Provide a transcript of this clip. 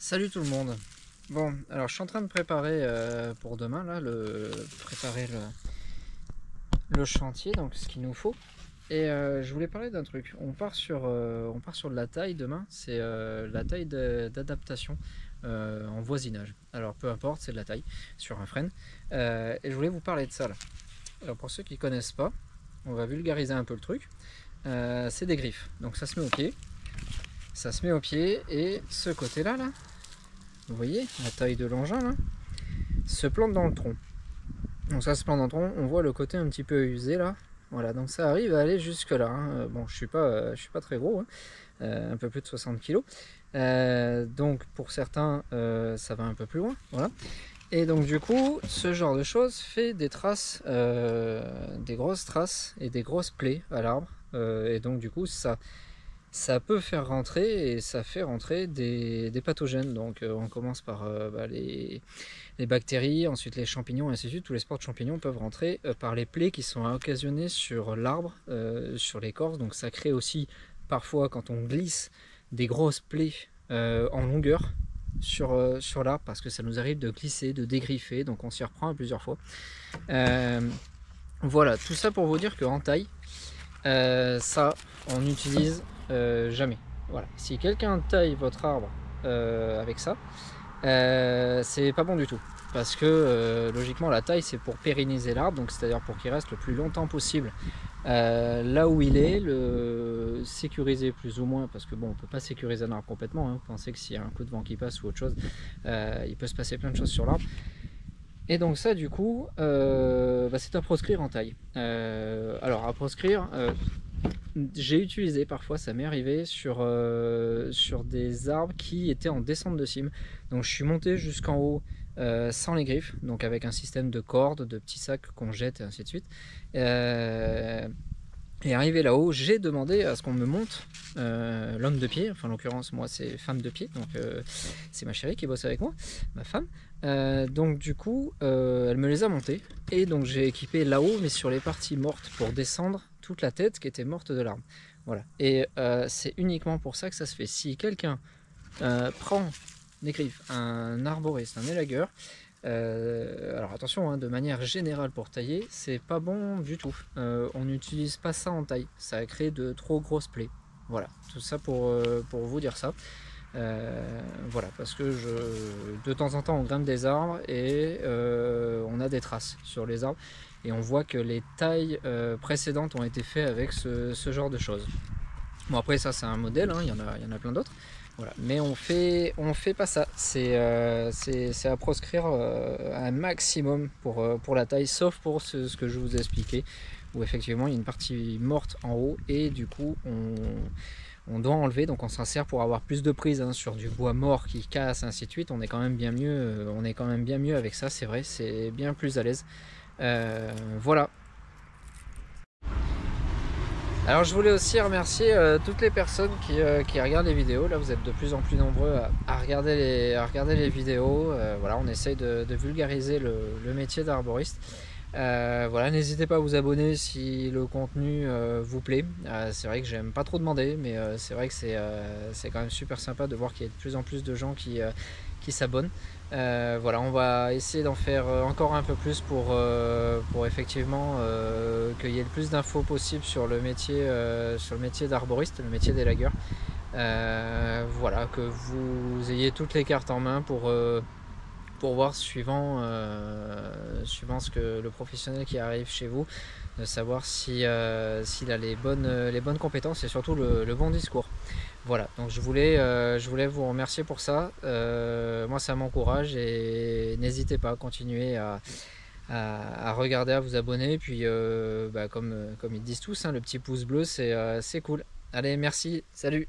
Salut tout le monde. Bon, alors je suis en train de préparer pour demain là, préparer le chantier, donc ce qu'il nous faut. Et je voulais parler d'un truc. On part sur de la taille demain. C'est la taille d'adaptation en voisinage. Alors peu importe, c'est de la taille sur un frêne. Et je voulais vous parler de ça là. Alors pour ceux qui connaissent pas, on va vulgariser un peu le truc. C'est des griffes. Donc ça se met au pied. Ça se met au pied et ce côté-là là. Vous voyez la taille de l'engin là, se plante dans le tronc. Donc ça se plante dans le tronc, on voit le côté un petit peu usé là. Voilà, donc ça arrive à aller jusque là. Bon, je suis pas très gros, un peu plus de 60 kg. Donc pour certains, ça va un peu plus loin. Voilà. Et donc du coup, ce genre de choses fait des traces, des grosses traces et des grosses plaies à l'arbre. Et donc du coup, ça peut faire rentrer et ça fait rentrer des pathogènes. Donc on commence par les bactéries, ensuite les champignons, et ainsi de suite. Tous les spores de champignons peuvent rentrer par les plaies qui sont occasionnées sur l'arbre, sur l'écorce. Donc ça crée aussi parfois, quand on glisse, des grosses plaies en longueur sur l'arbre, parce que ça nous arrive de glisser, de dégriffer, donc on s'y reprend plusieurs fois. Voilà, tout ça pour vous dire qu'en taille, ça on utilise jamais. Voilà. Si quelqu'un taille votre arbre avec ça, c'est pas bon du tout. Parce que logiquement la taille c'est pour pérenniser l'arbre, donc c'est-à-dire pour qu'il reste le plus longtemps possible là où il est, le sécuriser plus ou moins, parce que bon, on peut pas sécuriser un arbre complètement, hein. Vous pensez que s'il y a un coup de vent qui passe ou autre chose, il peut se passer plein de choses sur l'arbre. Et donc ça du coup, c'est à proscrire en taille. Alors à proscrire, j'ai utilisé parfois, ça m'est arrivé sur des arbres qui étaient en descente de cime. Donc je suis monté jusqu'en haut sans les griffes, donc avec un système de cordes, de petits sacs qu'on jette et ainsi de suite. Et arrivé là-haut, j'ai demandé à ce qu'on me monte l'homme de pied, enfin en l'occurrence moi c'est femme de pied, donc c'est ma chérie qui bosse avec moi, ma femme. Donc du coup elle me les a montés et donc j'ai équipé là-haut mais sur les parties mortes pour descendre toute la tête qui était morte de l'arbre. Voilà. Et c'est uniquement pour ça que ça se fait. Si quelqu'un prend des griffes, un arboriste, un élagueur, alors attention, hein, de manière générale pour tailler, c'est pas bon du tout. On n'utilise pas ça en taille, ça crée de trop grosses plaies. Voilà, tout ça pour vous dire ça. Voilà, parce que de temps en temps on grimpe des arbres et on a des traces sur les arbres et on voit que les tailles précédentes ont été faites avec ce genre de choses. Bon après ça c'est un modèle, hein, il y en a plein d'autres. Voilà. Mais on fait pas ça, c'est à proscrire un maximum pour la taille, sauf pour ce que je vous ai expliqué, où effectivement il y a une partie morte en haut et du coup on doit enlever, donc on s'en sert pour avoir plus de prise, hein, sur du bois mort qui casse, ainsi de suite. On est quand même bien mieux avec ça, c'est vrai, c'est bien plus à l'aise. Voilà. Alors je voulais aussi remercier toutes les personnes qui regardent les vidéos. Là vous êtes de plus en plus nombreux à regarder les vidéos. Voilà, on essaye de vulgariser le métier d'arboriste. Voilà, n'hésitez pas à vous abonner si le contenu vous plaît. C'est vrai que j'aime pas trop demander, mais c'est vrai que c'est quand même super sympa de voir qu'il y a de plus en plus de gens qui s'abonnent. Voilà, on va essayer d'en faire encore un peu plus pour effectivement qu'il y ait le plus d'infos possible sur le métier d'arboriste, le métier d'élagueur. Voilà, que vous ayez toutes les cartes en main pour voir suivant ce que le professionnel qui arrive chez vous, de savoir s'il a les bonnes compétences et surtout le bon discours. Voilà, donc je voulais vous remercier pour ça. Moi ça m'encourage et n'hésitez pas à continuer à regarder, à vous abonner. Puis comme ils disent tous, hein, le petit pouce bleu c'est cool. Allez, merci, salut.